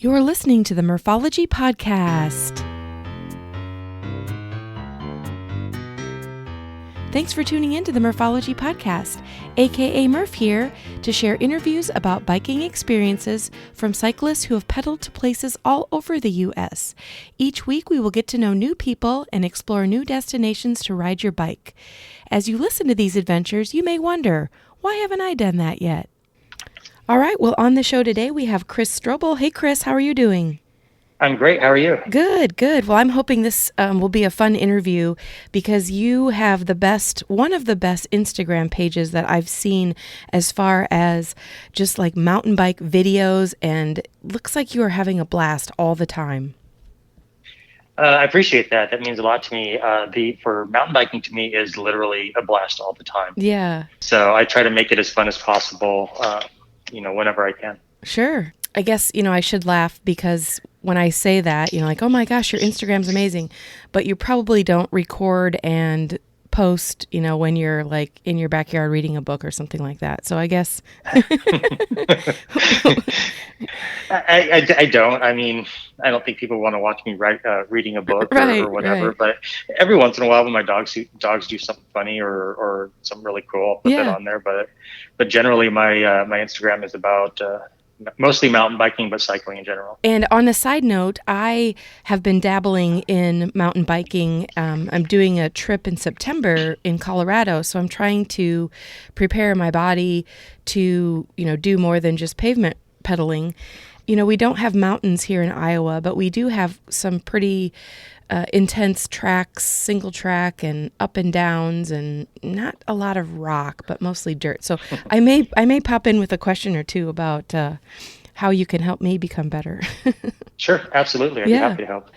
You're listening to the Murphology Podcast. Thanks for tuning in to the Murphology Podcast, aka Murph here, to share interviews about biking experiences from cyclists who have pedaled to places all over the U.S. Each week we will get to know new people and explore new destinations to ride your bike. As you listen to these adventures, you may wonder, why haven't I done that yet? All right, well, on the show today, we have Chris Strobl. Hey, Chris, how are you doing? I'm great. How are you? Good. Well, I'm hoping this will be a fun interview because you have one of the best Instagram pages that I've seen as far as just like mountain bike videos, and looks like you are having a blast all the time. I appreciate that. That means a lot to me. For mountain biking to me is literally a blast all the time. Yeah. So I try to make it as fun as possible, whenever I can. Sure. I guess, I should laugh because when I say that, like, oh my gosh, your Instagram's amazing, but you probably don't record and post, when you're like in your backyard reading a book or something like that. So I guess. I don't. I mean, I don't think people want to watch me reading a book or whatever, right. But every once in a while when my dogs do something funny or something really cool, I'll put that on there. But generally my Instagram is about mostly mountain biking, but cycling in general. And on a side note, I have been dabbling in mountain biking. I'm doing a trip in September in Colorado, so I'm trying to prepare my body to, do more than just pavement pedaling. We don't have mountains here in Iowa, but we do have some pretty intense tracks, single track and up and downs, and not a lot of rock, but mostly dirt. So I may pop in with a question or two about how you can help me become better. Sure, absolutely. I'd be happy to help.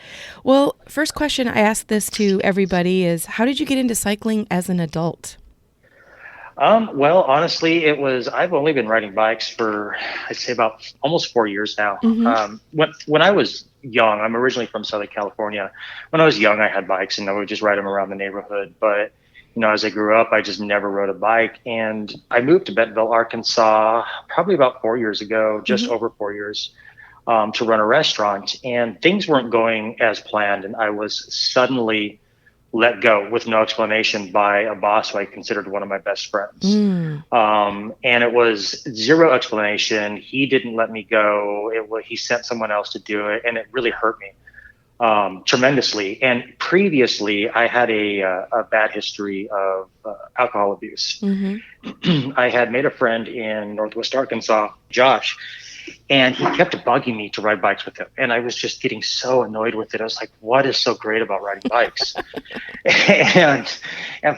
Well, first question I ask this to everybody is, how did you get into cycling as an adult? Well, honestly, I've only been riding bikes for, I'd say, about almost 4 years now. Mm-hmm. When I was young, I'm originally from Southern California. When I was young, I had bikes and I would just ride them around the neighborhood. But, as I grew up, I just never rode a bike. And I moved to Bentonville, Arkansas, probably about 4 years ago, just over 4 years, to run a restaurant. And things weren't going as planned. And I was suddenly let go with no explanation by a boss who I considered one of my best friends. And it was zero explanation. He didn't let me go. He sent someone else to do it, and it really hurt me tremendously. And previously, I had a bad history of alcohol abuse. Mm-hmm. I had made a friend in Northwest Arkansas, Josh, and he kept bugging me to ride bikes with him. And I was just getting so annoyed with it. I was like, what is so great about riding bikes? and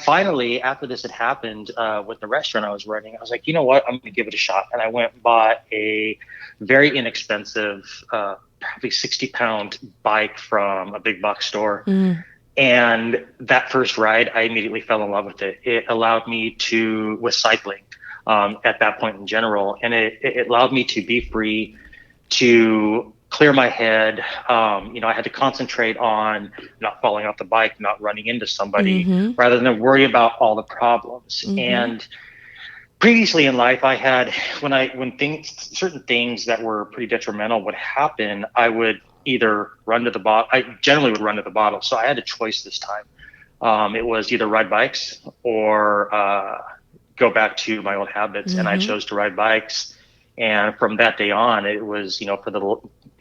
finally, after this had happened with the restaurant I was running, I was like, you know what? I'm going to give it a shot. And I went and bought a very inexpensive, probably 60-pound bike from a big box store. And that first ride, I immediately fell in love with it. It allowed me with cycling. At that point in general. And it allowed me to be free, to clear my head. I had to concentrate on not falling off the bike, not running into somebody, rather than worry about all the problems. And previously in life, I had, certain things that were pretty detrimental would happen, I would either run to the bottle. I generally would run to the bottle. So I had a choice this time. It was either ride bikes or go back to my old habits. And I chose to ride bikes. And from that day on, it was,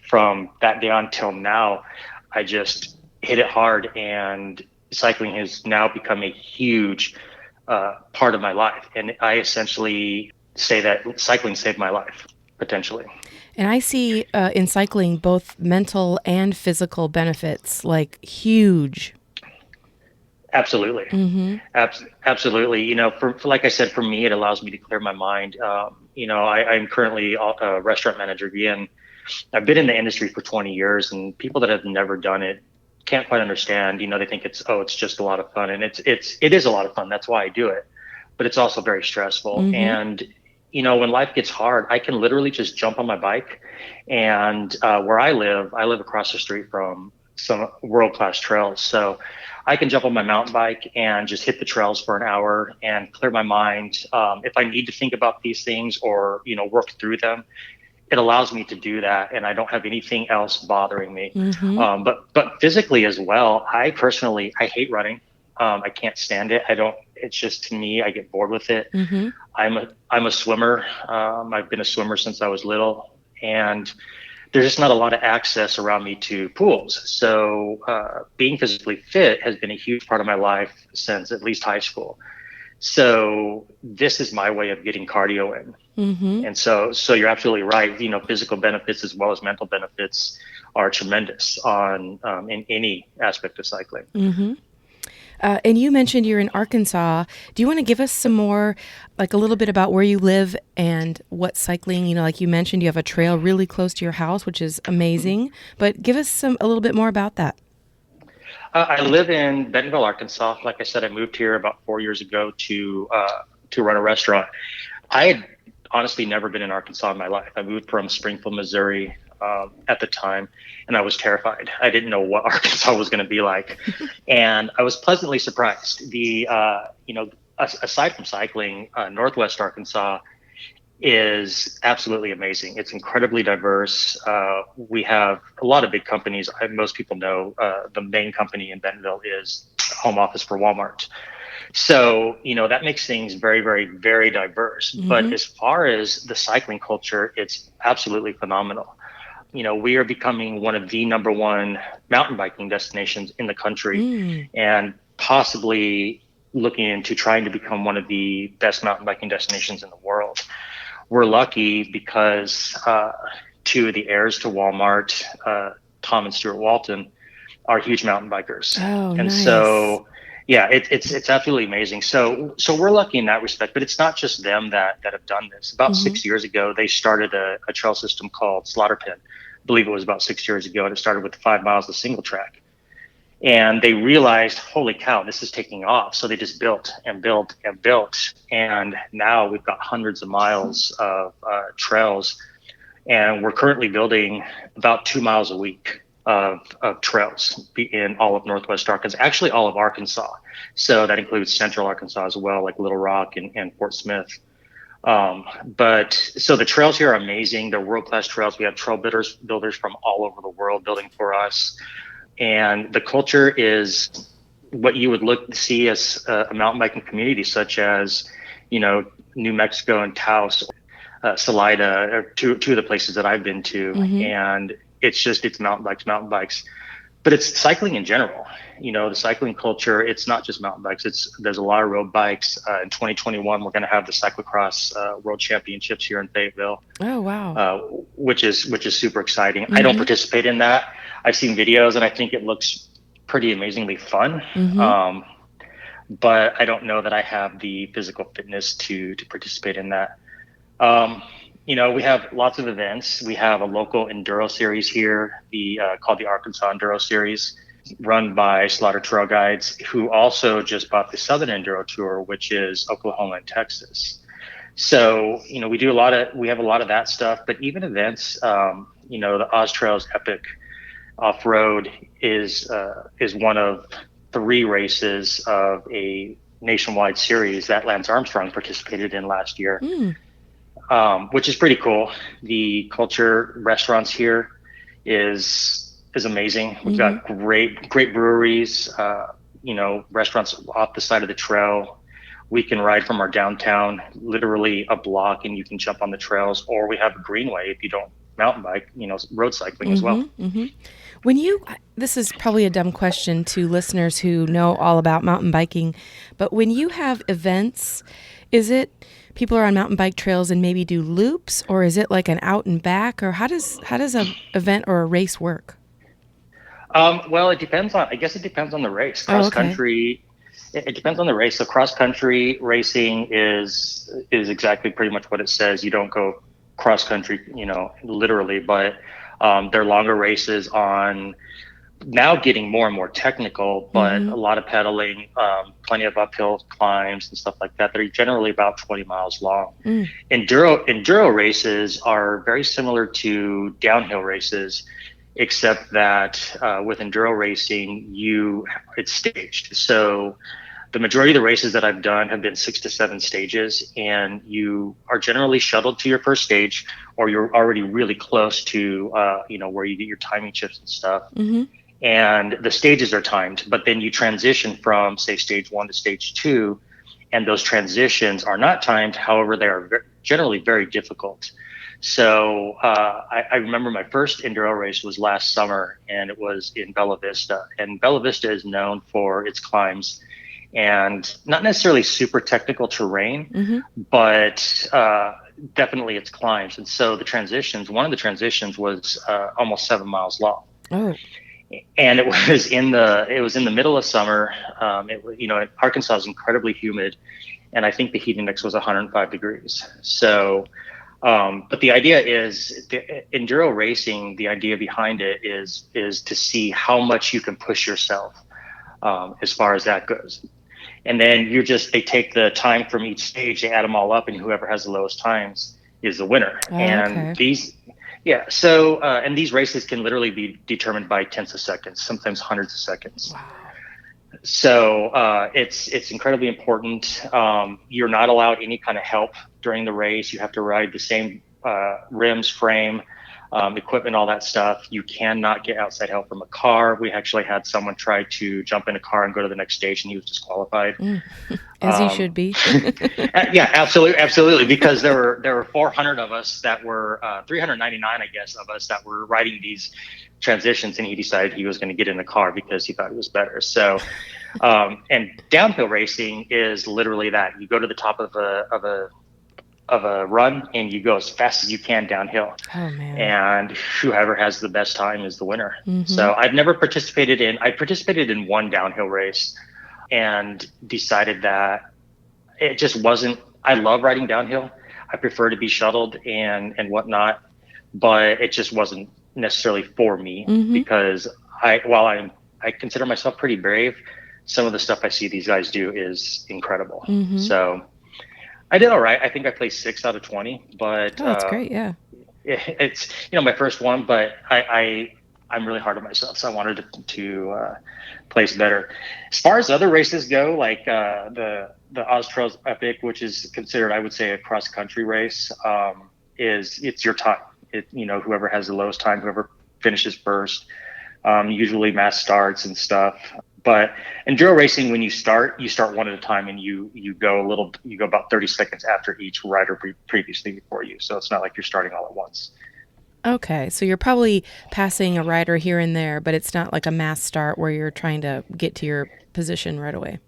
from that day on till now, I just hit it hard, and cycling has now become a huge part of my life. And I essentially say that cycling saved my life, potentially. And I see in cycling both mental and physical benefits, like huge. Absolutely. Absolutely. For like I said, for me, it allows me to clear my mind. I'm currently a restaurant manager again. I've been in the industry for 20 years, and people that have never done it can't quite understand. They think it's just a lot of fun, and it is a lot of fun. That's why I do it, but it's also very stressful. And, when life gets hard, I can literally just jump on my bike, and where I live across the street from some world-class trails. So I can jump on my mountain bike and just hit the trails for an hour and clear my mind. If I need to think about these things or, work through them, it allows me to do that, and I don't have anything else bothering me. Mm-hmm. But physically as well, I hate running. I can't stand it. It's just, to me, I get bored with it. Mm-hmm. I'm a swimmer. I've been a swimmer since I was little, and there's just not a lot of access around me to pools. So being physically fit has been a huge part of my life since at least high school. So this is my way of getting cardio in. Mm-hmm. And so you're absolutely right. Physical benefits as well as mental benefits are tremendous in any aspect of cycling. Mm-hmm. And you mentioned you're in Arkansas. Do you want to give us some more, like a little bit about where you live and what cycling, like you mentioned, you have a trail really close to your house, which is amazing, but give us a little bit more about that. I live in Bentonville, Arkansas. Like I said, I moved here about 4 years ago to run a restaurant. I had honestly never been in Arkansas in my life. I moved from Springfield, Missouri at the time, and I was terrified. I didn't know what Arkansas was going to be like, and I was pleasantly surprised. Aside from cycling, Northwest Arkansas is absolutely amazing. It's incredibly diverse. We have a lot of big companies. Most people know the main company in Bentonville is home office for Walmart. So, that makes things very, very, very diverse. Mm-hmm. But as far as the cycling culture, it's absolutely phenomenal. We are becoming one of the number one mountain biking destinations in the country, and possibly looking into trying to become one of the best mountain biking destinations in the world. We're lucky because two of the heirs to Walmart, Tom and Stuart Walton, are huge mountain bikers. Oh, and nice. So, yeah, it's absolutely amazing. So we're lucky in that respect, but it's not just them that have done this. About 6 years ago, they started a trail system called Slaughter Pin. I believe it was about 6 years ago, and it started with 5 miles of single track. And they realized, holy cow, this is taking off. So they just built and built and built. And now we've got hundreds of miles of trails. And we're currently building about 2 miles a week of trails in all of Northwest Arkansas, actually all of Arkansas. So that includes Central Arkansas as well, like Little Rock and Fort Smith. But so the trails here are amazing. They're world-class trails. We have trail builders from all over the world building for us. And the culture is what you would look to see as a mountain biking community, such as, New Mexico and Taos, Salida, are two of the places that I've been to. Mm-hmm. And it's mountain bikes, but it's cycling in general. The cycling culture, it's not just mountain bikes. There's a lot of road bikes. In 2021, we're going to have the cyclocross world championships here in Fayetteville. Oh, wow. Which is super exciting. Mm-hmm. I don't participate in that. I've seen videos and I think it looks pretty amazingly fun. Mm-hmm. But I don't know that I have the physical fitness to participate in that. We have lots of events. We have a local enduro series here, called the Arkansas Enduro Series, run by Slaughter Trail Guides, who also just bought the Southern Enduro Tour, which is Oklahoma and Texas. So, we have a lot of that stuff, but even events, the Oz Trails Epic Off-Road is one of 3 races of a nationwide series that Lance Armstrong participated in last year. Which is pretty cool. The culture, restaurants here is amazing. We've got great breweries, restaurants off the side of the trail. We can ride from our downtown literally a block and you can jump on the trails, or we have a greenway if you don't mountain bike, road cycling as well. Mm-hmm. This is probably a dumb question to listeners who know all about mountain biking, but when you have events, is it people are on mountain bike trails and maybe do loops, or is it like an out and back, or how does an event or a race work? Well, it depends on the race. Cross country, it depends on the race. So cross country racing is exactly pretty much what it says. You don't go cross country, literally, but they're longer races on. Now getting more and more technical, but a lot of pedaling, plenty of uphill climbs and stuff like that. They're generally about 20 miles long. Enduro races are very similar to downhill races, except that with enduro racing, it's staged. So The majority of the races that I've done have been 6 to 7 stages, and you are generally shuttled to your first stage, or you're already really close to, where you get your timing chips and stuff. Mm-hmm. And the stages are timed, but then you transition from, say, stage 1 to stage 2, and those transitions are not timed. However, they are generally very difficult. So I remember my first enduro race was last summer, and it was in Bella Vista. And Bella Vista is known for its climbs and not necessarily super technical terrain, Mm-hmm. but definitely its climbs. And so one of the transitions was almost 7 miles long. Oh. And it was in the middle of summer. Arkansas is incredibly humid, and I think the heat index was 105 degrees. So, but the idea is enduro racing. The idea behind it is to see how much you can push yourself as far as that goes. And then they take the time from each stage, they add them all up, and whoever has the lowest times is the winner. Oh, and okay. and these races can literally be determined by tenths of seconds, sometimes hundreds of seconds. Wow. So it's incredibly important. You're not allowed any kind of help during the race. You have to ride the same rims, frame, equipment, all that stuff. You cannot get outside help from a car. We actually had someone try to jump in a car and go to the next stage, and he was disqualified. As he should be. Yeah, absolutely. Because there were 400 of us that were 399, I guess, of us that were riding these transitions, and he decided he was going to get in the car because he thought it was better. So, and downhill racing is literally that. You go to the top of a run and you go as fast as you can downhill. Oh, man. And whoever has the best time is the winner. Mm-hmm. So I participated in one downhill race and decided that it just wasn't. I love riding downhill. I prefer to be shuttled and whatnot, but it just wasn't necessarily for me. Mm-hmm. Because while I consider myself pretty brave, some of the stuff I see these guys do is incredible. Mm-hmm. So I did all right. I think I placed 6 out of 20, but that's great. Yeah. It's my first one, but I'm really hard on myself, so I wanted to place better. As far as other races go, like the Oztrails Epic, which is considered, I would say, a cross country race, it's your time. Whoever has the lowest time, whoever finishes first, usually mass starts and stuff. But enduro racing, when you start one at a time, and you go about 30 seconds after each rider previously before you. So it's not like you're starting all at once. Okay, so you're probably passing a rider here and there, but it's not like a mass start where you're trying to get to your position right away.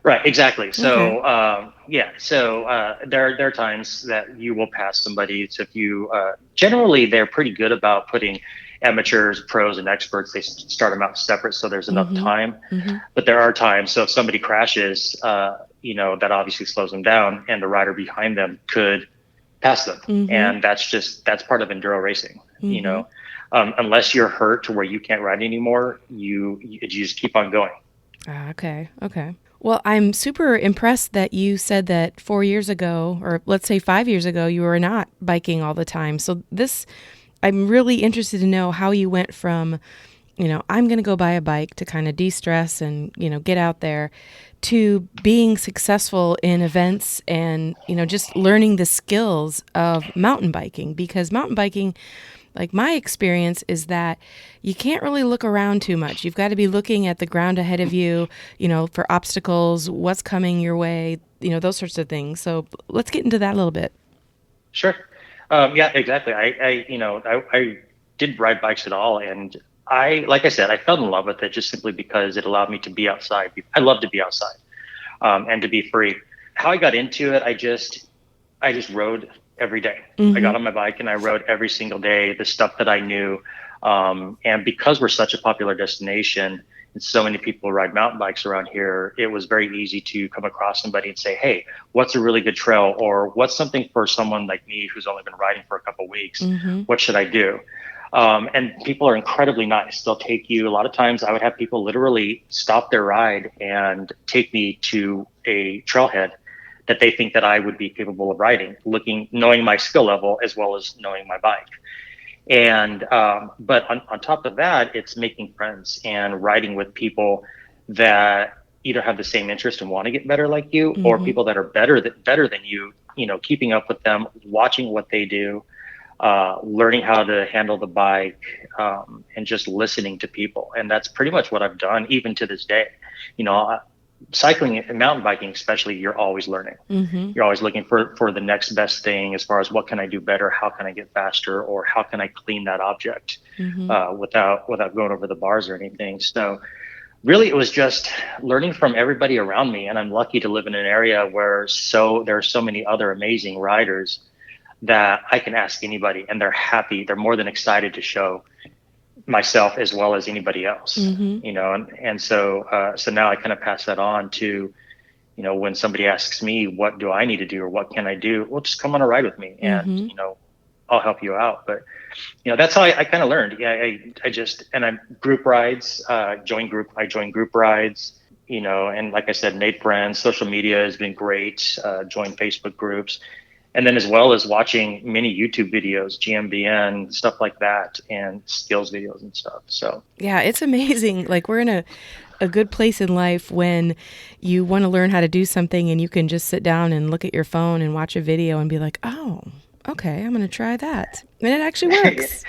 Right, exactly. So, Okay. There are times that you will pass somebody. So if you generally, they're pretty good about putting amateurs, pros, and experts. They start them out separate, so there's enough time. Mm-hmm. But there are times. So if somebody crashes, that obviously slows them down, and the rider behind them could pass them. Mm-hmm. And that's part of enduro racing. Mm-hmm. Unless you're hurt to where you can't ride anymore, you just keep on going. Okay. Well, I'm super impressed that you said that 4 years ago, or let's say 5 years ago, you were not biking all the time. So I'm really interested to know how you went from, I'm going to go buy a bike to kind of de-stress and, get out there, to being successful in events and, just learning the skills of mountain biking. Because mountain biking, like my experience is that you can't really look around too much. You've got to be looking at the ground ahead of you, for obstacles, what's coming your way, those sorts of things. So let's get into that a little bit. Sure. Yeah, exactly. I didn't ride bikes at all. And like I said, I fell in love with it just simply because it allowed me to be outside. I love to be outside and to be free. How I got into it, I just rode every day. Mm-hmm. I got on my bike and I rode every single day, the stuff that I knew. And because we're such a popular destination and so many people ride mountain bikes around here, it was very easy to come across somebody and say, hey, what's a really good trail? Or what's something for someone like me who's only been riding for a couple of weeks? Mm-hmm. What should I do? And people are incredibly nice. They'll take you. A lot of times I would have people literally stop their ride and take me to a trailhead that they think that I would be capable of riding, knowing my skill level as well as knowing my bike. And but on top of that, it's making friends and riding with people that either have the same interest and want to get better like you, or Mm-hmm. people that are better than you, keeping up with them, watching what they do, learning how to handle the bike, and just listening to people. And that's pretty much what I've done even to this day. Cycling and mountain biking, especially, you're always learning. Mm-hmm. You're always looking for the next best thing as far as what can I do better? How can I get faster? Or how can I clean that object without going over the bars or anything? So really, it was just learning from everybody around me. And I'm lucky to live in an area where there are so many other amazing riders that I can ask anybody, and they're happy. They're more than excited to show myself as well as anybody else, and so now I kind of pass that on to, when somebody asks me, what do I need to do or what can I do? Well, just come on a ride with me, and, I'll help you out. But, that's how I kind of learned. Yeah. I'm group rides, I joined group rides, and like I said, made friends. Social media has been great. Joined Facebook groups. And then as well as watching many YouTube videos, GMBN, stuff like that, and skills videos and stuff. So yeah, it's amazing. Like, we're in a good place in life when you want to learn how to do something and you can just sit down and look at your phone and watch a video and be like, oh, okay, I'm going to try that. And it actually works.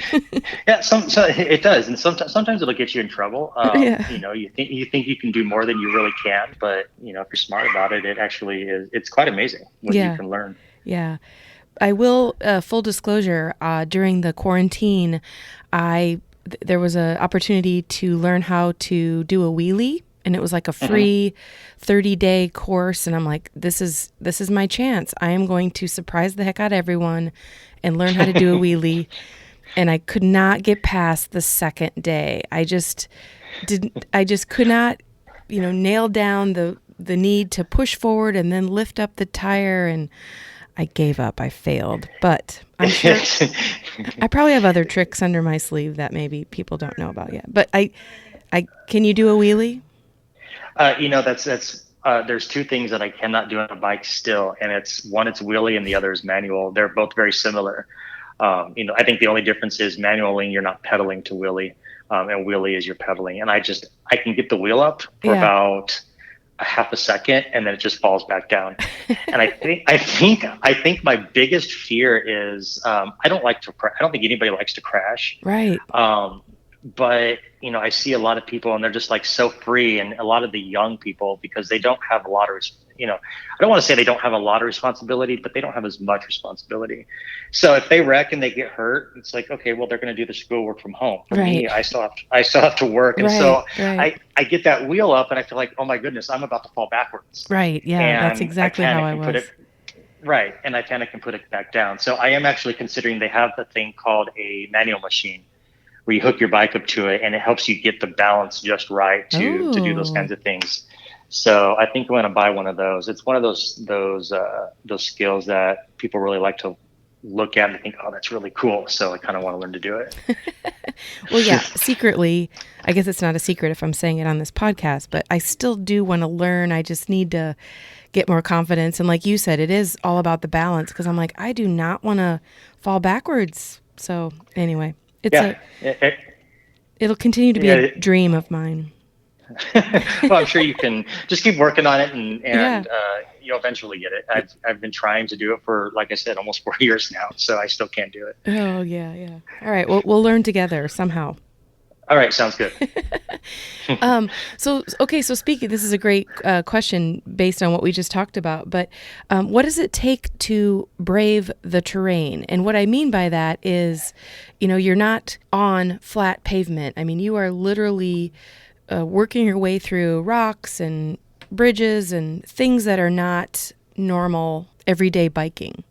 Yeah, so it does. And sometimes it'll get you in trouble. Yeah. You think you can do more than you really can, but if you're smart about it, it actually is. It's quite amazing what you can learn. Yeah. I will, full disclosure, during the quarantine, there was an opportunity to learn how to do a wheelie, and it was like a free 30-day course. And I'm like, this is my chance. I am going to surprise the heck out of everyone and learn how to do a wheelie. And I could not get past the second day. I just could not, nail down the need to push forward and then lift up the tire, and I gave up. I failed, but I'm sure I probably have other tricks under my sleeve that maybe people don't know about yet. But can you do a wheelie? There's two things that I cannot do on a bike still, and it's wheelie and the other is manual. They're both very similar. I think the only difference is manually you're not pedaling to wheelie, and wheelie is you're pedaling. And I can get the wheel up for about a half a second, and then it just falls back down. And I think my biggest fear is I don't think anybody likes to crash. Right. But I see a lot of people, and they're just like so free, and a lot of the young people, because they don't have a lot of, I don't want to say they don't have a lot of responsibility, but they don't have as much responsibility. So if they wreck and they get hurt, it's like, okay, well, they're going to do the schoolwork from home. For me, I still have to work, and I get that wheel up, and I feel like, oh my goodness, I'm about to fall backwards. Right. Yeah, and that's exactly how I was. Right, and I panic and put it back down. So I am actually considering they have the thing called a manual machine, where you hook your bike up to it, and it helps you get the balance just right to do those kinds of things. So I think I'm going to buy one of those. It's one of those skills that people really like to look at and think, oh, that's really cool. So I kind of want to learn to do it. Well, yeah, secretly, I guess it's not a secret if I'm saying it on this podcast, but I still do want to learn. I just need to get more confidence. And like you said, it is all about the balance, because I'm like, I do not want to fall backwards. So anyway. It'll continue to be a dream of mine. Well, I'm sure you can just keep working on it, and you'll eventually get it. I've been trying to do it for, like I said, almost 4 years now, so I still can't do it. Oh, yeah. All right, we'll learn together somehow. All right, sounds good. So speaking, this is a great question based on what we just talked about, but what does it take to brave the terrain? And what I mean by that is, you're not on flat pavement. I mean, you are literally working your way through rocks and bridges and things that are not normal everyday biking.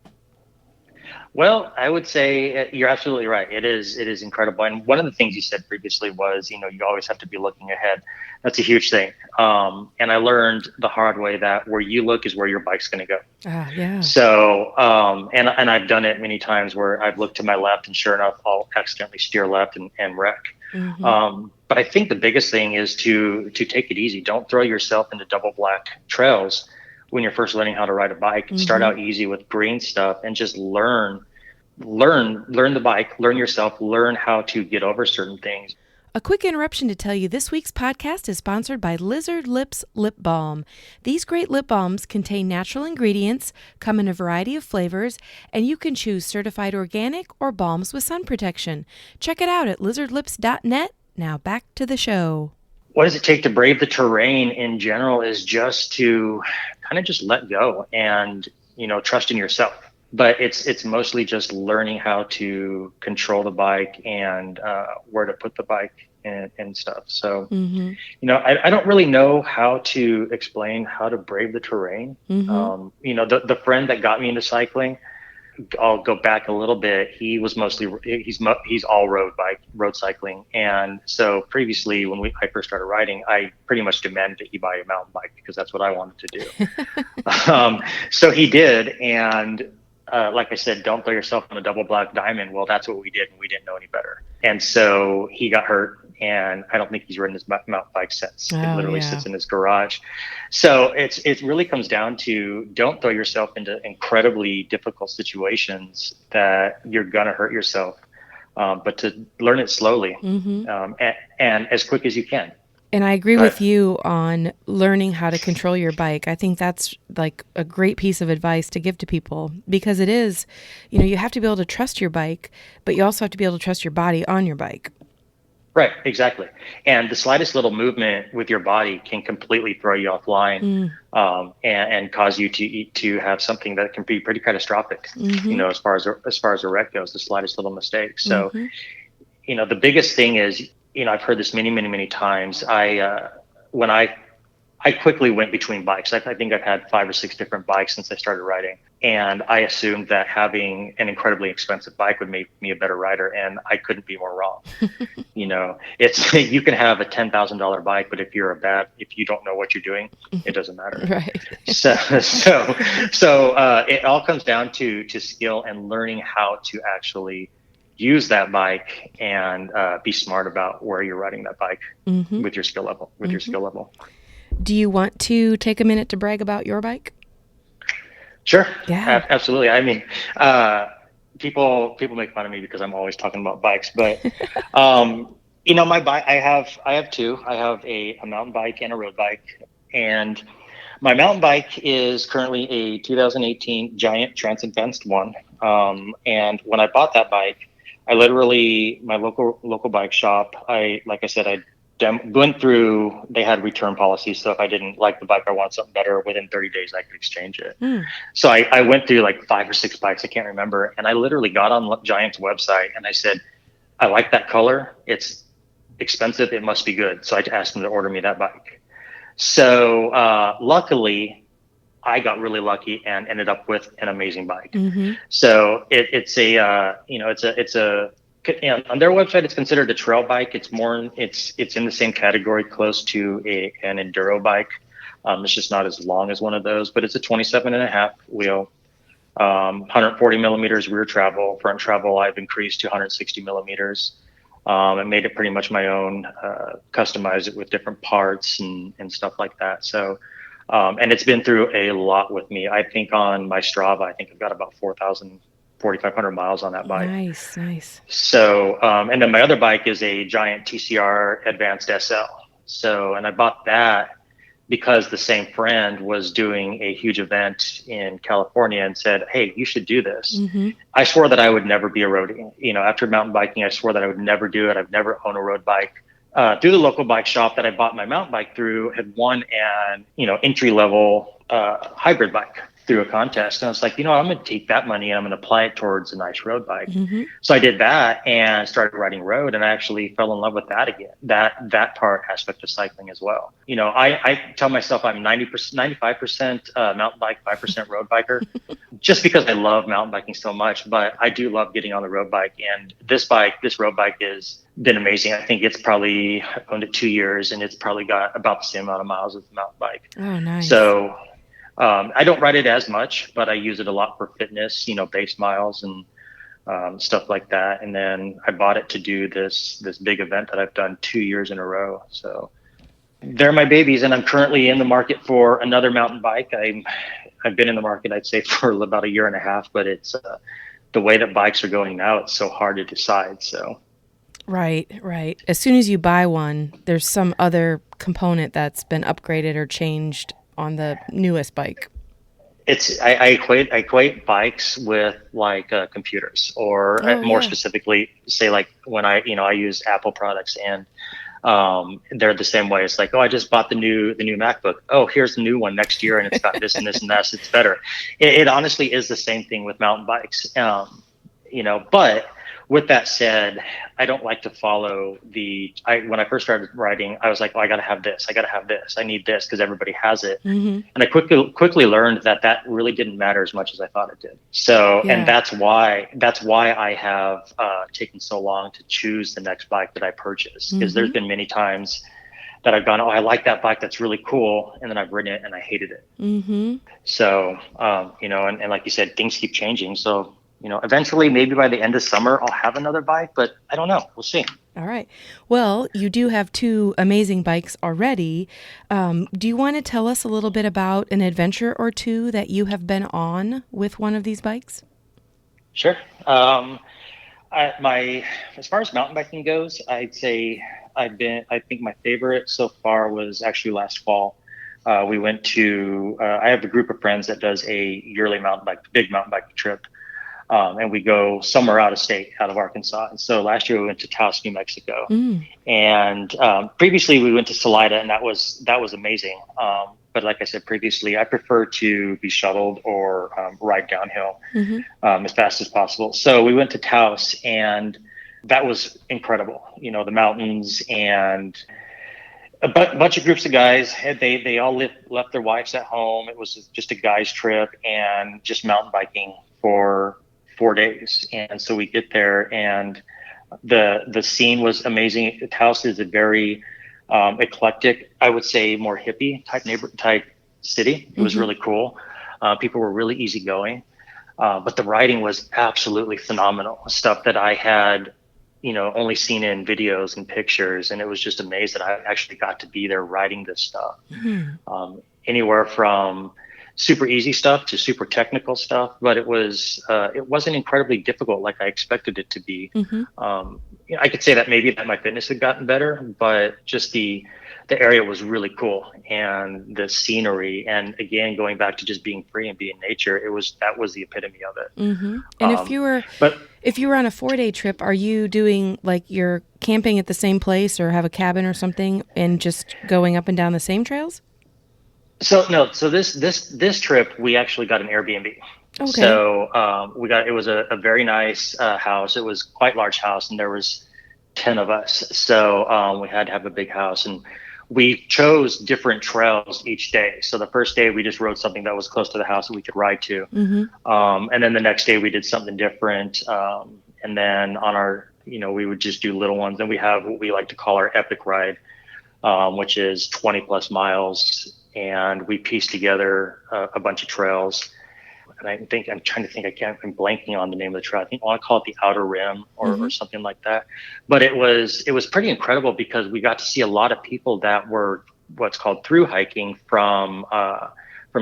Well, I would say you're absolutely right. It is incredible. And one of the things you said previously was, you always have to be looking ahead. That's a huge thing. And I learned the hard way that where you look is where your bike's going to go. Yeah. So, and I've done it many times where I've looked to my left, and sure enough, I'll accidentally steer left and wreck. Mm-hmm. But I think the biggest thing is to take it easy. Don't throw yourself into double black trails when you're first learning how to ride a bike. Mm-hmm. Start out easy with green stuff and just learn the bike, learn yourself, learn how to get over certain things. A quick interruption to tell you this week's podcast is sponsored by Lizard Lips Lip Balm. These great lip balms contain natural ingredients, come in a variety of flavors, and you can choose certified organic or balms with sun protection. Check it out at lizardlips.net. Now back to the show. What does it take to brave the terrain in general is just to kind of just let go and, trust in yourself. But it's mostly just learning how to control the bike and where to put the bike and stuff. So, I don't really know how to explain how to brave the terrain. The friend that got me into cycling, I'll go back a little bit. He was he's all road cycling. And so previously when I first started riding, I pretty much demanded that he buy a mountain bike because that's what I wanted to do. So he did. And like I said, don't throw yourself on a double black diamond. Well, that's what we did, and we didn't know any better. And so he got hurt, and I don't think he's ridden his mountain bike since. It literally sits in his garage. So it really comes down to don't throw yourself into incredibly difficult situations that you're gonna hurt yourself, but to learn it slowly and as quick as you can. And I agree with you on learning how to control your bike. I think that's like a great piece of advice to give to people because it is, you have to be able to trust your bike, but you also have to be able to trust your body on your bike. Right, exactly. And the slightest little movement with your body can completely throw you offline and cause you to have something that can be pretty catastrophic, as far as a wreck goes, the slightest little mistake. So, the biggest thing is, I've heard this many, many, many times. When I quickly went between bikes. I think I've had 5 or 6 different bikes since I started riding. And I assumed that having an incredibly expensive bike would make me a better rider. And I couldn't be more wrong. You can have a $10,000 bike, but if you don't know what you're doing, it doesn't matter. Right. So it all comes down to skill and learning how to actually use that bike and be smart about where you're riding that bike with your skill level. Do you want to take a minute to brag about your bike? Sure. Yeah. Absolutely. I mean, people make fun of me because I'm always talking about bikes, but my bike, I have two. I have a mountain bike and a road bike, and my mountain bike is currently a 2018 Giant Transadvanced one. And when I bought that bike, my local bike shop, I went through, they had return policies. So if I didn't like the bike, I want something better, within 30 days, I could exchange it. So I went through like 5 or 6 bikes, I can't remember. And I literally got on Giant's website and I said, I like that color. It's expensive. It must be good. So I asked them to order me that bike. So luckily, I got really lucky and ended up with an amazing bike. So it's on their website, it's considered a trail bike. It's in the same category, close to an enduro bike. It's just not as long as one of those, but it's a 27.5 wheel, 140 millimeters rear travel. Front travel, I've increased to 160 millimeters. I made it pretty much my own, customized it with different parts and stuff like that. So, and it's been through a lot with me. I think on my Strava, I've got about 4,500 miles on that bike. Nice. So, and then my other bike is a Giant TCR Advanced SL. So, and I bought that because the same friend was doing a huge event in California and said, hey, you should do this. I swore that I would never be a roadie. After mountain biking, I swore that I would never do it. I've never owned a road bike. Through the local bike shop that I bought my mountain bike through, had won an entry-level hybrid bike through a contest. And I was like, I'm going to take that money and I'm going to apply it towards a nice road bike. So I did that and started riding road, and I actually fell in love with that again, that aspect of cycling as well. I tell myself I'm 95% mountain bike, 5% road biker, just because I love mountain biking so much, but I do love getting on the road bike. And this road bike has been amazing. I think I've owned it 2 years, and it's probably got about the same amount of miles as the mountain bike. Oh, nice. So, I don't ride it as much, but I use it a lot for fitness, base miles and stuff like that. And then I bought it to do this big event that I've done 2 years in a row. So they're my babies, and I'm currently in the market for another mountain bike. I've been in the market, I'd say, for about a year and a half, but it's the way that bikes are going now, it's so hard to decide. So Right, right. As soon as you buy one, there's some other component that's been upgraded or changed on the newest bike. I equate bikes with like computers, or Oh, more yeah. specifically, say like when I use Apple products, and they're the same way. It's like, oh, I just bought the new MacBook. Oh, here's the new one next year, and it's got this and this and that. So it's better. It honestly is the same thing with mountain bikes. But with that said, I don't like to follow when I first started riding, I was like, oh, I got to have this. I got to have this. I need this because everybody has it. Mm-hmm. And I quickly learned that really didn't matter as much as I thought it did. So, and Yeah. that's why I have taken so long to choose the next bike that I purchase, because there's Mm-hmm. been many times that I've gone, oh, I like that bike. That's really cool. And then I've ridden it and I hated it. Mm-hmm. So, and like you said, things keep changing. So, eventually, maybe by the end of summer, I'll have another bike, but I don't know. We'll see. All right. Well, you do have two amazing bikes already. Do you want to tell us a little bit about an adventure or two that you have been on with one of these bikes? Sure. As far as mountain biking goes, I'd say I think my favorite so far was actually last fall. We went to, I have a group of friends that does a yearly big mountain bike trip. And we go somewhere out of state, out of Arkansas. And so last year we went to Taos, New Mexico, Mm. and previously we went to Salida, and that was amazing. But like I said previously, I prefer to be shuttled or ride downhill Mm-hmm. as fast as possible. So we went to Taos, and that was incredible. The mountains, and bunch of groups of guys. They all left their wives at home. It was just a guys trip and just mountain biking for 4 days. And so we get there, and the scene was amazing. Taos is a very eclectic, I would say, more hippie type city. It was Mm-hmm. really cool. People were really easygoing, but the riding was absolutely phenomenal. Stuff that I had, only seen in videos and pictures, and it was just amazed that I actually got to be there riding this stuff. Mm-hmm. Anywhere from super easy stuff to super technical stuff, but it wasn't incredibly difficult like I expected it to be. Mm-hmm. I could say that maybe that my fitness had gotten better, but just the area was really cool, and the scenery, and again going back to just being free and being nature, that was the epitome of it. Mm-hmm. And if you were But if you were on a 4-day trip, are you doing like you're camping at the same place or have a cabin or something and just going up and down the same trails? So no, so this trip we actually got an Airbnb. Okay. So it was a very nice house. It was quite large house, and there was 10 of us. So we had to have a big house, and we chose different trails each day. So the first day we just rode something that was close to the house that we could ride to, Mm-hmm. and then the next day we did something different. And then on our, we would just do little ones, and we have what we like to call our epic ride, which is 20 plus miles. And we pieced together a bunch of trails. And I'm trying to think, I'm blanking on the name of the trail. I think I want to call it the Outer Rim or something like that. But it was pretty incredible because we got to see a lot of people that were what's called through hiking from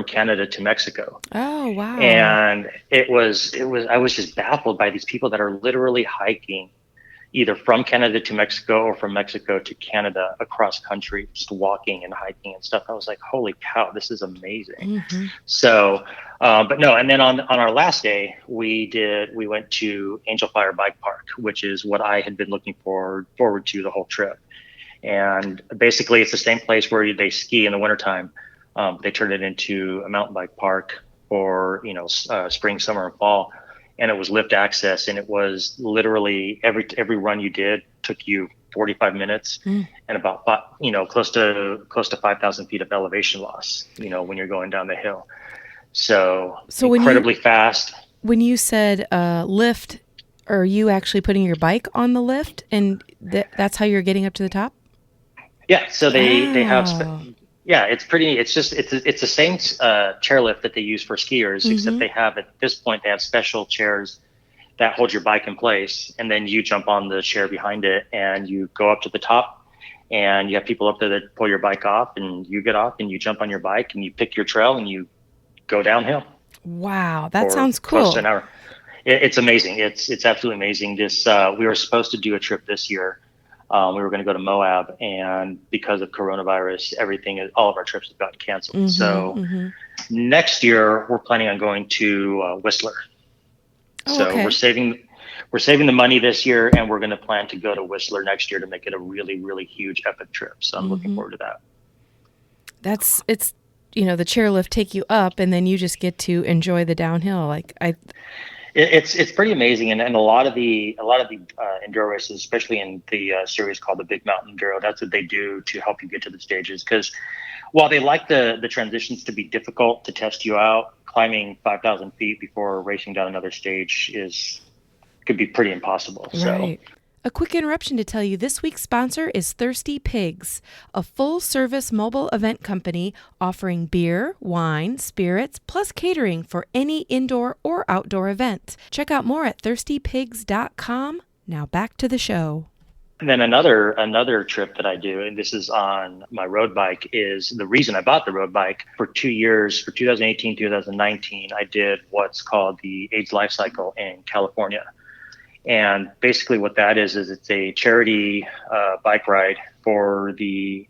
Canada to Mexico. Oh, wow. And I was just baffled by these people that are literally hiking either from Canada to Mexico or from Mexico to Canada across country, just walking and hiking and stuff. I was like, holy cow, this is amazing. Mm-hmm. So, but no, and then on our last day, we went to Angel Fire Bike Park, which is what I had been looking forward to the whole trip. And basically it's the same place where they ski in the wintertime. They turned it into a mountain bike park for, spring, summer, and fall. And it was lift access, and it was literally every run you did took you 45 minutes and about close to 5,000 feet of elevation loss, when you're going down the hill. So incredibly fast. When you said lift, are you actually putting your bike on the lift, and that's how you're getting up to the top? Yeah. So they have. Oh. Yeah, it's the same chairlift that they use for skiers, except they have at this point they have special chairs that hold your bike in place, and then you jump on the chair behind it and you go up to the top, and you have people up there that pull your bike off, and you get off and you jump on your bike and you pick your trail and you go downhill. Wow, that sounds cool. Close to an hour. It's amazing. It's absolutely amazing. We were supposed to do a trip this year. We were going to go to Moab, and because of coronavirus, all of our trips have gotten canceled. Mm-hmm, So mm-hmm. next year we're planning on going to Whistler. Oh, So okay. we're saving the money this year, and we're going to plan to go to Whistler next year to make it a really, really huge epic trip. So I'm looking Mm-hmm. forward to that. It's the chairlift take you up, and then you just get to enjoy the downhill. It's pretty amazing, and a lot of the enduro races, especially in the series called the Big Mountain Enduro, that's what they do to help you get to the stages. Because while they like the transitions to be difficult to test you out, climbing 5,000 feet before racing down another stage could be pretty impossible. Right. A quick interruption to tell you this week's sponsor is Thirsty Pigs, a full-service mobile event company offering beer, wine, spirits, plus catering for any indoor or outdoor event. Check out more at thirstypigs.com. Now back to the show. And then another trip that I do, and this is on my road bike, is the reason I bought the road bike. For 2 years, for 2018, 2019, I did what's called the AIDS Life Cycle in California. And basically what that is it's a charity bike ride for the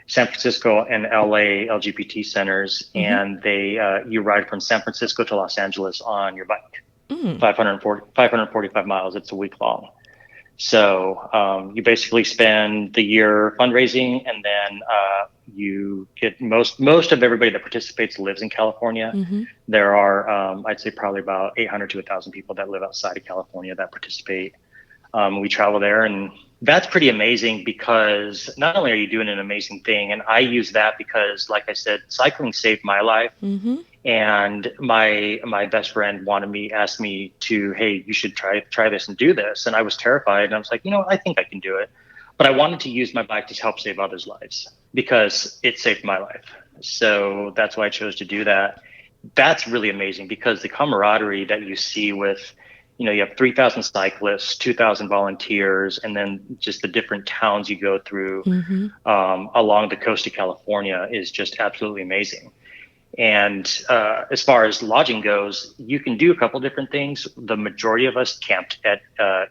San Francisco and LA LGBT centers. Mm-hmm. And you ride from San Francisco to Los Angeles on your bike, 545 miles. It's a week long. So you basically spend the year fundraising, and then you get most of everybody that participates lives in California. Mm-hmm. There are, I'd say, probably about 800 to 1,000 people that live outside of California that participate. We travel there, and that's pretty amazing because not only are you doing an amazing thing, and I use that because, like I said, cycling saved my life. Mm-hmm. And my best friend asked me to, hey, you should try this and do this. And I was terrified. And I was like, I think I can do it. But I wanted to use my bike to help save others' lives because it saved my life. So that's why I chose to do that. That's really amazing because the camaraderie that you see with, you have 3,000 cyclists, 2,000 volunteers, and then just the different towns you go through along the coast of California is just absolutely amazing. And as far as lodging goes, you can do a couple different things. The majority of us camped at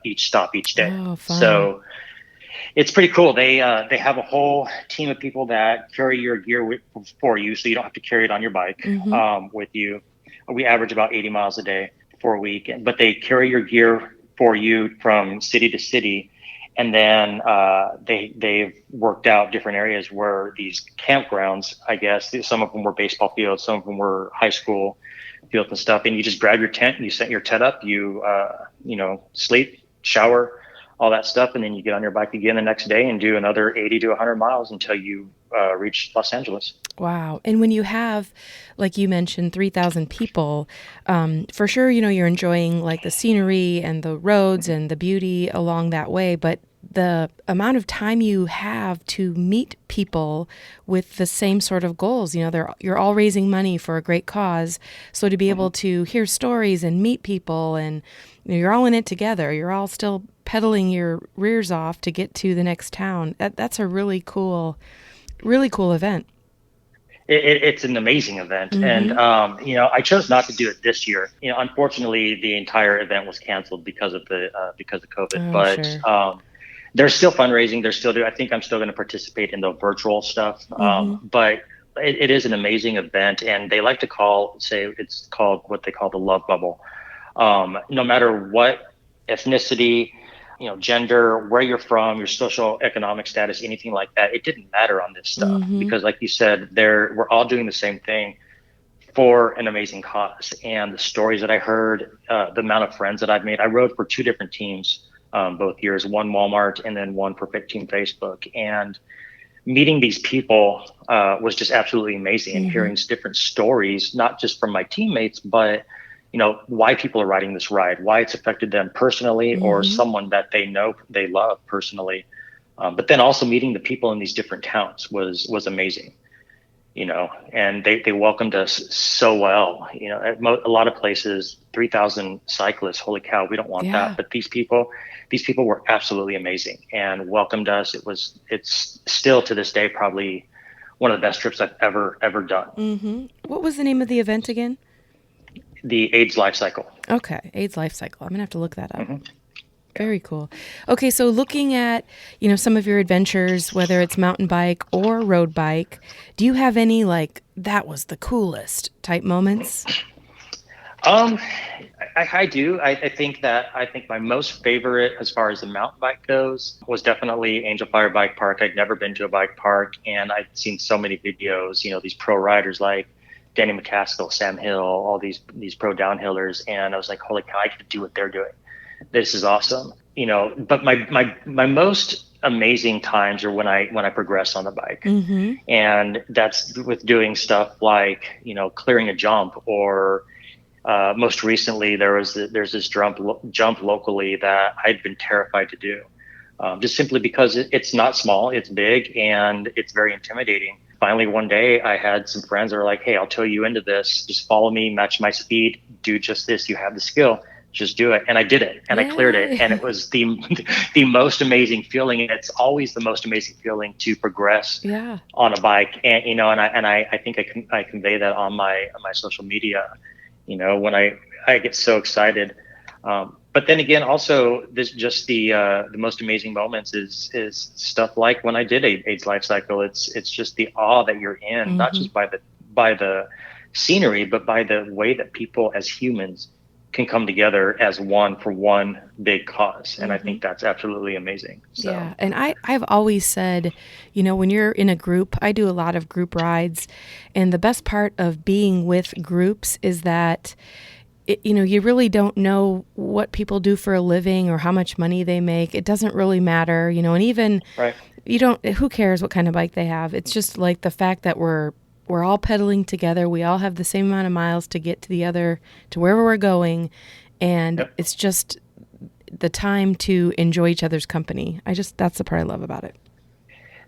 each stop each day. Oh, fun. So it's pretty cool. They have a whole team of people that carry your gear for you, so you don't have to carry it on your bike with you. We average about 80 miles a day for a week, but they carry your gear for you from city to city. And then they've worked out different areas where these campgrounds, I guess, some of them were baseball fields, some of them were high school fields and stuff. And you just grab your tent and you set your tent up, you sleep, shower, all that stuff. And then you get on your bike again the next day and do another 80 to 100 miles until you reach Los Angeles. Wow. And when you have, like you mentioned, 3,000 people, for sure, you're enjoying like the scenery and the roads and the beauty along that way. But the amount of time you have to meet people with the same sort of goals, you're all raising money for a great cause. So to be able to hear stories and meet people, and you're all in it together, you're all still pedaling your rears off to get to the next town. That's a really cool event. It's an amazing event. And, I chose not to do it this year. Unfortunately, the entire event was canceled because of COVID. But sure. There's still fundraising. I think I'm still going to participate in the virtual stuff. But it is an amazing event. And they like to it's called what they call the love bubble. No matter what ethnicity, gender, where you're from, your social economic status, anything like that, it didn't matter on this stuff because, like you said, we're all doing the same thing for an amazing cause. And the stories that I heard, the amount of friends that I've made, I rode for 2 different teams both years, one Walmart and then one for Team Facebook. And meeting these people was just absolutely amazing, and hearing different stories, not just from my teammates, but why people are riding this ride, why it's affected them personally or someone that they know they love personally. But then also meeting the people in these different towns was amazing, and they welcomed us so well. At a lot of places, 3,000 cyclists, holy cow, we don't want that. But these people were absolutely amazing and welcomed us. It's still to this day probably one of the best trips I've ever done. What was the name of the event again? the AIDS life cycle. Okay, AIDS life cycle. I'm going to have to look that up. Mm-hmm. Very cool. Okay, so looking at, some of your adventures, whether it's mountain bike or road bike, do you have any that was the coolest type moments? I do. I think my most favorite as far as the mountain bike goes was definitely Angel Fire Bike Park. I'd never been to a bike park, and I'd seen so many videos, these pro riders like Danny McCaskill, Sam Hill, all these pro downhillers, and I was like, holy cow, I get to do what they're doing. This is awesome. But my most amazing times are when I progress on the bike. Mm-hmm. And that's with doing stuff like, clearing a jump, or most recently there's this jump locally that I'd been terrified to do. Just simply because it's not small, it's big, and it's very intimidating. Finally, one day I had some friends that were like, hey, I'll tow you into this. Just follow me, match my speed, do just this. You have the skill. Just do it. And I did it, and Yay. I cleared it. And it was the most amazing feeling. And it's always the most amazing feeling to progress on a bike. And, I think I convey that on my social media, when I get so excited. But then again, also the most amazing moments is stuff like when I did AIDS life cycle. It's just the awe that you're in, mm-hmm. not just by the scenery, but by the way that people as humans can come together as one for one big cause. And I think that's absolutely amazing. So. Yeah. And I've always said, when you're in a group, I do a lot of group rides, and the best part of being with groups is that, you really don't know what people do for a living or how much money they make. It doesn't really matter, and even right. Who cares what kind of bike they have? It's just like the fact that we're all pedaling together. We all have the same amount of miles to get to wherever we're going. And It's just the time to enjoy each other's company. That's the part I love about it.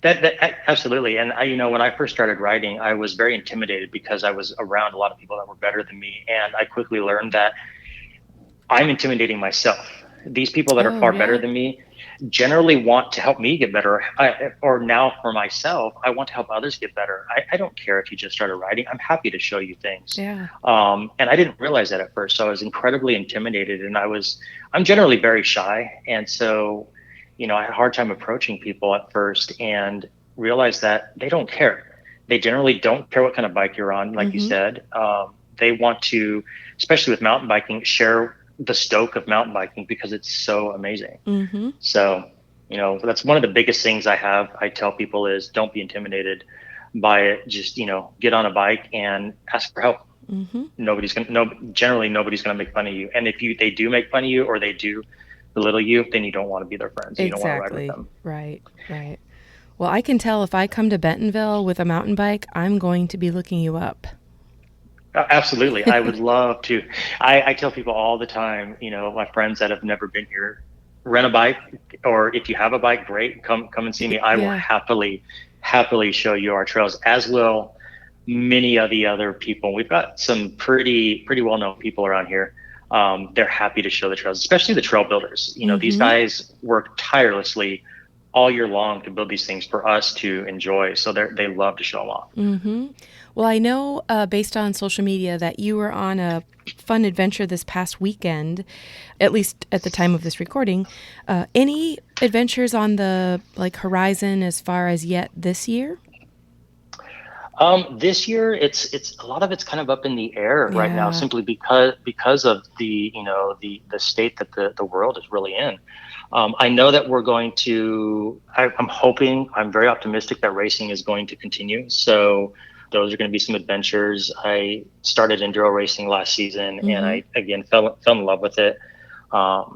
That absolutely. And when I first started riding, I was very intimidated because I was around a lot of people that were better than me. And I quickly learned that I'm intimidating myself. These people that are far better than me generally want to help me get better. Or now for myself, I want to help others get better. I don't care if you just started riding. I'm happy to show you things. Yeah. And I didn't realize that at first. So I was incredibly intimidated, and I'm generally very shy. And so, I had a hard time approaching people at first, and realized that they don't care. They generally don't care what kind of bike you're on, like you said. They want to, especially with mountain biking, share the stoke of mountain biking because it's so amazing. Mm-hmm. So, that's one of the biggest things I tell people is don't be intimidated by it. Just, get on a bike and ask for help. Mm-hmm. Generally nobody's going to make fun of you. And if they do make fun of you, or they do belittle you, then you don't want to be their friends. You don't want to ride with them. Right. Well, I can tell if I come to Bentonville with a mountain bike, I'm going to be looking you up. Absolutely. I would love to. I tell people all the time, my friends that have never been here, rent a bike, or if you have a bike, great, come and see me. I will happily show you our trails, as will many of the other people. We've got some pretty well-known people around here. They're happy to show the trails, especially the trail builders. These guys work tirelessly all year long to build these things for us to enjoy. So they love to show them off. Mm-hmm. Well, I know based on social media that you were on a fun adventure this past weekend, at least at the time of this recording. Any adventures on the horizon as far as yet this year? This year, it's a lot of it's kind of up in the air right now, simply because of the the state that the world is really in. I know that we're going to. I'm very optimistic that racing is going to continue. So those are going to be some adventures. I started enduro racing last season, and I again fell in love with it.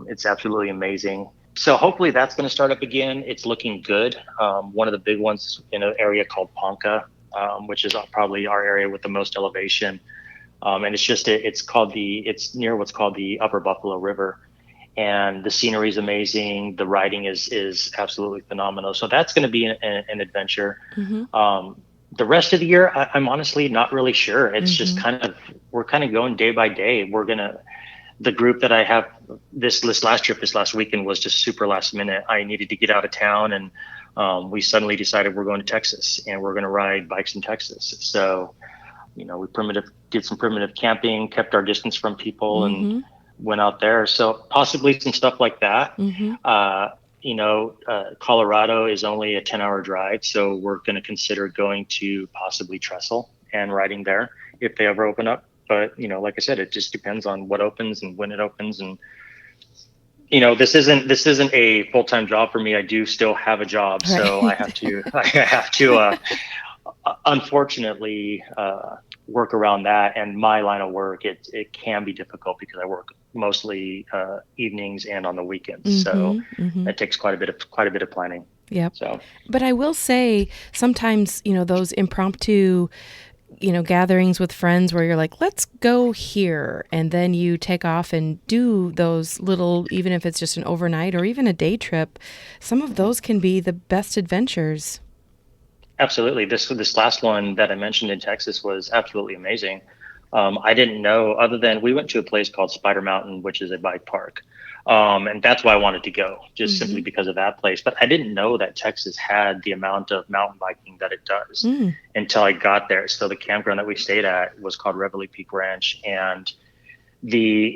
It's absolutely amazing. So hopefully that's going to start up again. It's looking good. One of the big ones in an area called Ponca, which is probably our area with the most elevation. And it's near what's called the Upper Buffalo River. And the scenery is amazing. The riding is absolutely phenomenal. So that's going to be an adventure. The rest of the year, I'm honestly not really sure. It's just we're kind of going day by day. The group that I have this last weekend was just super last minute. I needed to get out of town, and we suddenly decided we're going to Texas, and we're going to ride bikes in Texas. So We did some primitive camping, kept our distance from people, Mm-hmm. and went out there. So possibly some stuff like that. Mm-hmm. Colorado is only a 10-hour drive, so we're going to consider going to possibly Trestle and riding there if they ever open up. But like I said, it just depends on what opens and when it opens. And this isn't a full-time job for me. I do still have a job, Right. so I have to unfortunately work around that. And my line of work, it can be difficult because I work mostly evenings and on the weekends. So it takes quite a bit of planning. Yep. So, but I will say sometimes, those impromptu, gatherings with friends where you're like, let's go here. And then you take off and do those little, even if it's just an overnight or even a day trip, some of those can be the best adventures. Absolutely. This last one that I mentioned in Texas was absolutely amazing. I didn't know, other than we went to a place called Spider Mountain, which is a bike park. And that's why I wanted to go, just simply because of that place. But I didn't know that Texas had the amount of mountain biking that it does until I got there. So the campground that we stayed at was called Reveille Peak Ranch. And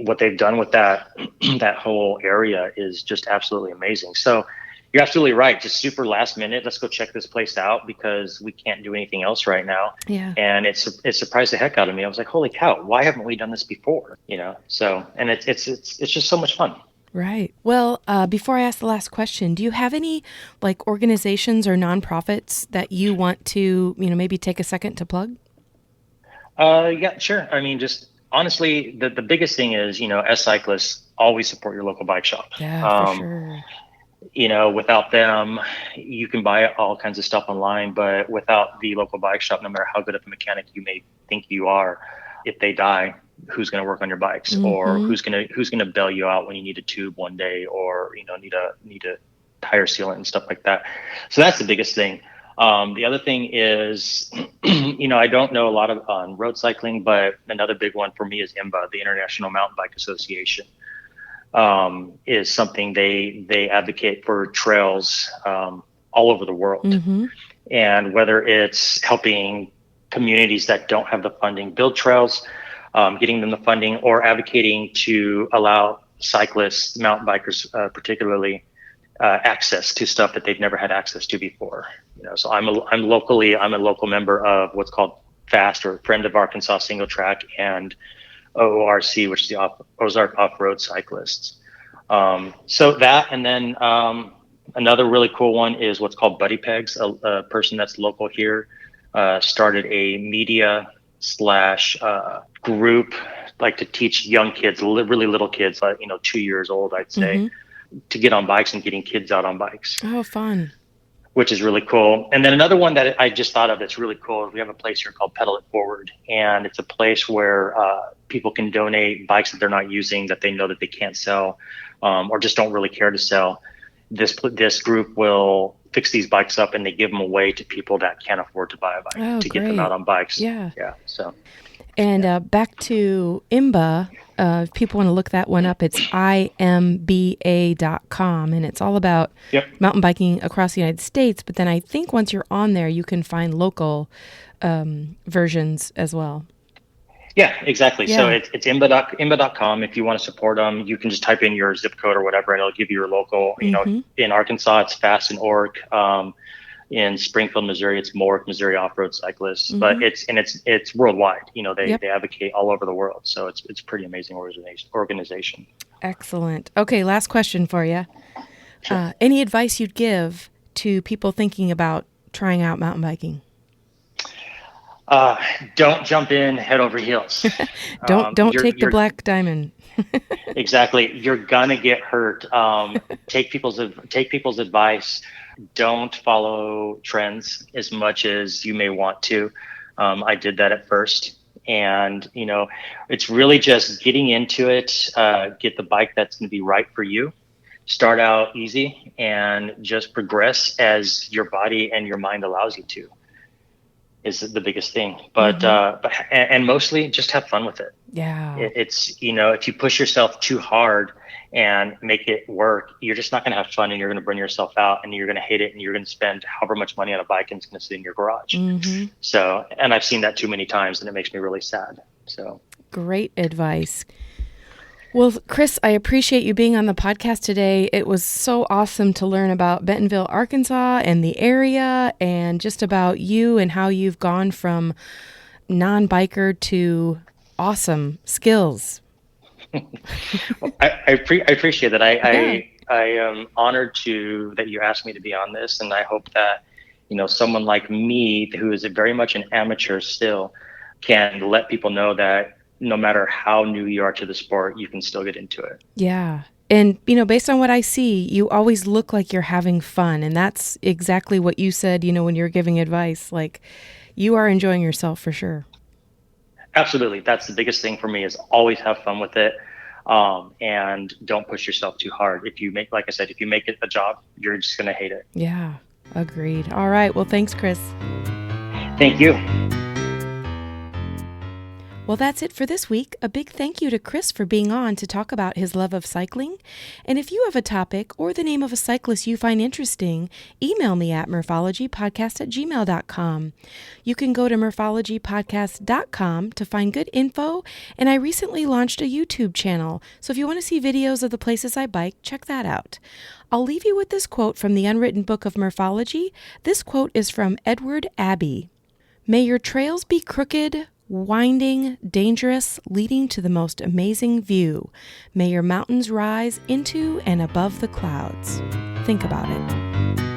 what they've done with that whole area is just absolutely amazing. So you're absolutely right. Just super last minute. Let's go check this place out because we can't do anything else right now. Yeah. And it surprised the heck out of me. I was like, holy cow, why haven't we done this before? So, and it's just so much fun. Right. Well, before I ask the last question, do you have any organizations or nonprofits that you want to, maybe take a second to plug? Yeah, sure. I mean, just honestly, the biggest thing is, as cyclists, always support your local bike shop. Yeah, for sure. Without them, you can buy all kinds of stuff online, but without the local bike shop, no matter how good of a mechanic you may think you are, if they die, who's going to work on your bikes, or who's going to bail you out when you need a tube one day, or need a tire sealant and stuff like that. So that's the biggest thing. The other thing is, I don't know a lot on road cycling, but another big one for me is IMBA, the International Mountain Bike Association. Is something they advocate for trails all over the world. And whether it's helping communities that don't have the funding build trails, getting them the funding, or advocating to allow cyclists, mountain bikers particularly, access to stuff that they've never had access to before. So I'm a local member of what's called FAST, or Friend of Arkansas Single Track, and OORC, which is the Ozark Off-Road Cyclists. So that, and then another really cool one is what's called Buddy Pegs. A person that's local here started a media / group, like to teach young kids, really little kids, 2 years old, I'd say, to get on bikes and getting kids out on bikes. Oh, fun. Which is really cool. And then another one that I just thought of that's really cool is we have a place here called Pedal It Forward. And it's a place where people can donate bikes that they're not using, that they know that they can't sell, or just don't really care to sell. This group will fix these bikes up, and they give them away to people that can't afford to buy a bike to get them out on bikes. Yeah. So. And back to IMBA, if people want to look that one up, it's imba.com, and it's all about mountain biking across the United States. But then I think once you're on there, you can find local versions as well. Yeah, exactly. Yeah. So it's imba.com. If you want to support them, you can just type in your zip code or whatever, and it'll give you your local. In Arkansas, it's FAST and ORC. In Springfield, Missouri, it's MORC, Missouri Off-Road Cyclists. But it's worldwide. They advocate all over the world. So it's pretty amazing organization. Excellent. Okay, last question for you. Sure. Any advice you'd give to people thinking about trying out mountain biking? Don't jump in head over heels. Don't take the black diamond. Exactly. You're gonna get hurt. Take people's advice. Don't follow trends as much as you may want to. I did that at first, and it's really just getting into it. Get the bike that's going to be right for you. Start out easy and just progress as your body and your mind allows you to. Is the biggest thing, but mostly just have fun with it. Yeah. It's if you push yourself too hard and make it work, you're just not going to have fun, and you're going to burn yourself out, and you're going to hate it, and you're going to spend however much money on a bike, and it's going to sit in your garage. Mm-hmm. So, and I've seen that too many times, and it makes me really sad. So great advice. Well, Chris, I appreciate you being on the podcast today. It was so awesome to learn about Bentonville, Arkansas and the area, and just about you and how you've gone from non-biker to awesome skills. I appreciate that. I am honored that you asked me to be on this, and I hope that, someone like me, who is very much an amateur still, can let people know that no matter how new you are to the sport, you can still get into it. Yeah. And, based on what I see, you always look like you're having fun. And that's exactly what you said, when you're giving advice. Like, you are enjoying yourself for sure. Absolutely. That's the biggest thing for me, is always have fun with it. And don't push yourself too hard. Like I said, if you make it a job, you're just going to hate it. Yeah, agreed. All right. Well, thanks, Chris. Thank you. Well, that's it for this week. A big thank you to Chris for being on to talk about his love of cycling. And if you have a topic or the name of a cyclist you find interesting, email me at MurphologyPodcast@gmail.com. You can go to MurphologyPodcast.com to find good info. And I recently launched a YouTube channel, so if you want to see videos of the places I bike, check that out. I'll leave you with this quote from the Unwritten Book of Murphology. This quote is from Edward Abbey. "May your trails be crooked, winding, dangerous, leading to the most amazing view. May your mountains rise into and above the clouds." Think about it.